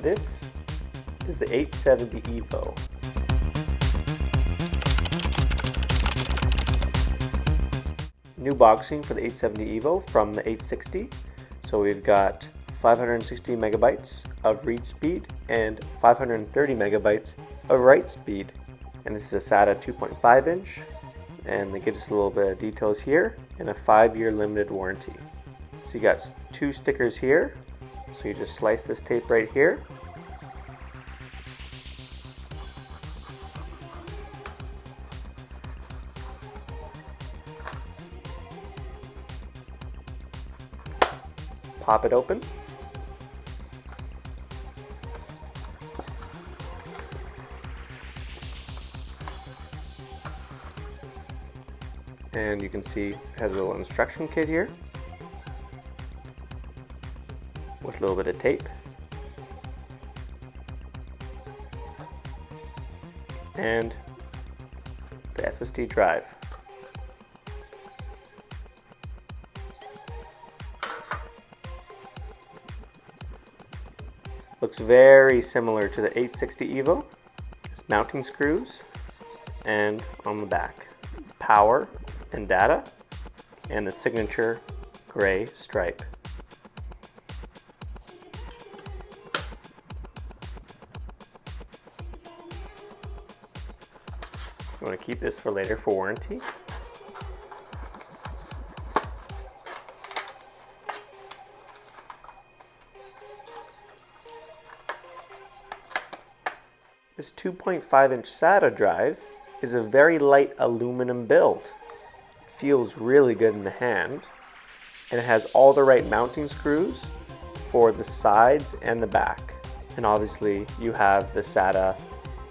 This is the 870 EVO. New boxing for the 870 EVO from the 860. So we've got 560 megabytes of read speed and 530 megabytes of write speed. And this is a SATA 2.5 inch, and it gives us a little bit of details here, and a 5-year limited warranty. So you got 2 stickers here, so you just slice this tape right here. Pop it open. And you can see it has a little instruction kit here with a little bit of tape. And the SSD drive. Looks very similar to the 860 EVO. It's mounting screws, and on the back, power and data, and the signature gray stripe. You want to keep this for later for warranty. This 2.5 inch SATA drive is a very light aluminum build. It feels really good in the hand, and it has all the right mounting screws for the sides and the back. And obviously you have the SATA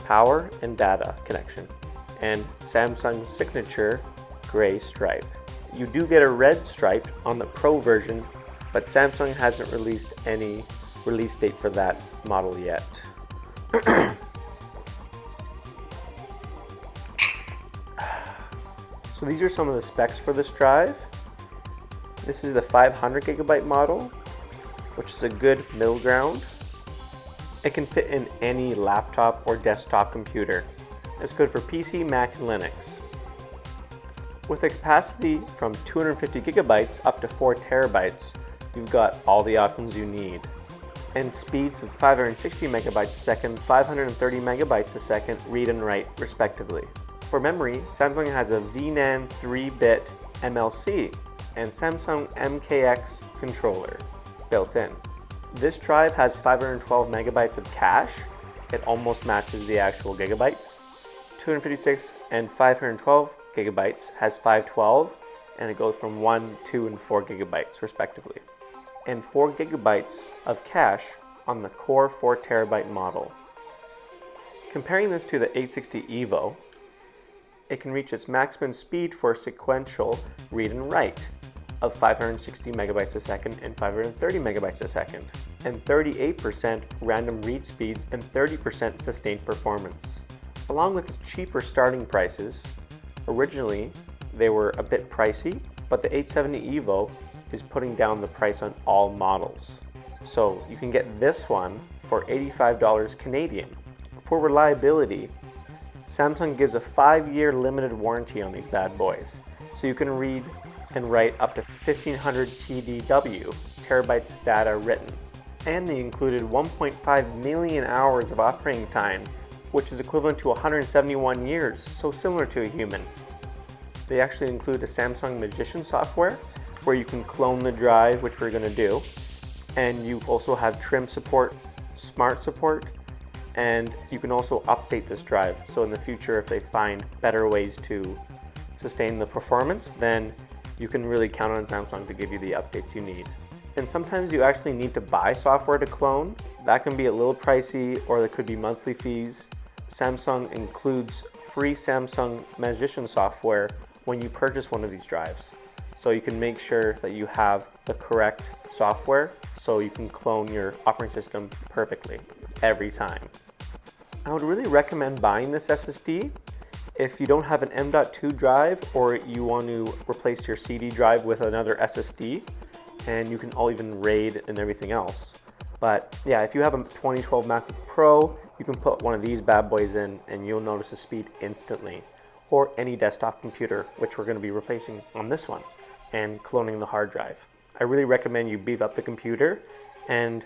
power and data connection, and Samsung's signature gray stripe. You do get a red stripe on the Pro version, but Samsung hasn't released any release date for that model yet. So these are some of the specs for this drive. This is the 500 gigabyte model, which is a good middle ground. It can fit in any laptop or desktop computer. It's good for PC, Mac, and Linux. With a capacity from 250 gigabytes up to 4 terabytes, you've got all the options you need. And speeds of 560 megabytes a second, 530 megabytes a second, read and write respectively. For memory, Samsung has a VNAND 3-bit MLC and Samsung MKX controller built in. This drive has 512 megabytes of cache. It almost matches the actual gigabytes. 256 and 512 gigabytes has 512, and it goes from 1, 2, and 4 gigabytes respectively. And 4 gigabytes of cache on the Core 4 terabyte model. Comparing this to the 860 EVO, it can reach its maximum speed for sequential read and write of 560 megabytes a second and 530 megabytes a second, and 38% random read speeds and 30% sustained performance. Along with its cheaper starting prices, originally they were a bit pricey, but the 870 EVO is putting down the price on all models. So you can get this one for $85 Canadian. For reliability, Samsung gives a 5-year limited warranty on these bad boys, so you can read and write up to 1500 TDW, terabytes data written. And they included 1.5 million hours of operating time, which is equivalent to 171 years, so similar to a human. They actually include the Samsung Magician software, where you can clone the drive, which we're going to do, and you also have trim support, smart support, and you can also update this drive. So in the future, if they find better ways to sustain the performance, then you can really count on Samsung to give you the updates you need. And sometimes you actually need to buy software to clone. That can be a little pricey, or there could be monthly fees. Samsung includes free Samsung Magician software when you purchase one of these drives. So you can make sure that you have the correct software so you can clone your operating system perfectly every time. I would really recommend buying this SSD if you don't have an M.2 drive, or you want to replace your CD drive with another SSD, and you can all even RAID and everything else. But yeah, if you have a 2012 MacBook Pro, you can put one of these bad boys in and you'll notice the speed instantly. Or any desktop computer, which we're going to be replacing on this one, and cloning the hard drive. I really recommend you beef up the computer, and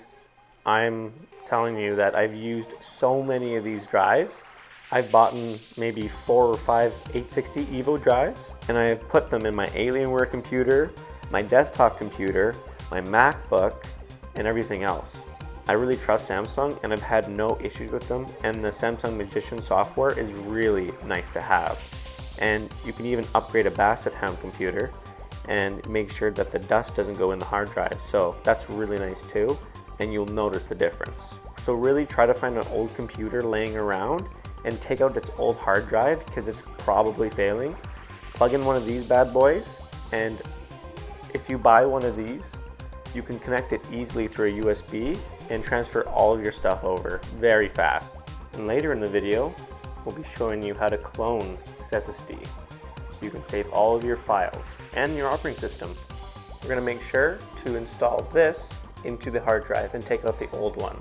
I'm telling you that I've used so many of these drives. I've bought maybe 4 or 5 860 EVO drives, and I've put them in my Alienware computer, my desktop computer, my MacBook, and everything else. I really trust Samsung, and I've had no issues with them, and the Samsung Magician software is really nice to have. And you can even upgrade a Basset Hound computer and make sure that the dust doesn't go in the hard drive. So that's really nice too, and you'll notice the difference. So really try to find an old computer laying around and take out its old hard drive because it's probably failing. Plug in one of these bad boys, and if you buy one of these, you can connect it easily through a USB and transfer all of your stuff over very fast. And later in the video, we'll be showing you how to clone this SSD so you can save all of your files and your operating system. We're going to make sure to install this into the hard drive and take out the old one.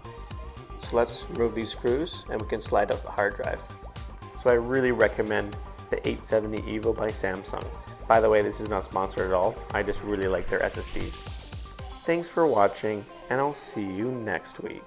So let's remove these screws and we can slide out the hard drive. So I really recommend the 870 EVO by Samsung. By the way, this is not sponsored at all. I just really like their SSDs. Thanks for watching, and I'll see you next week.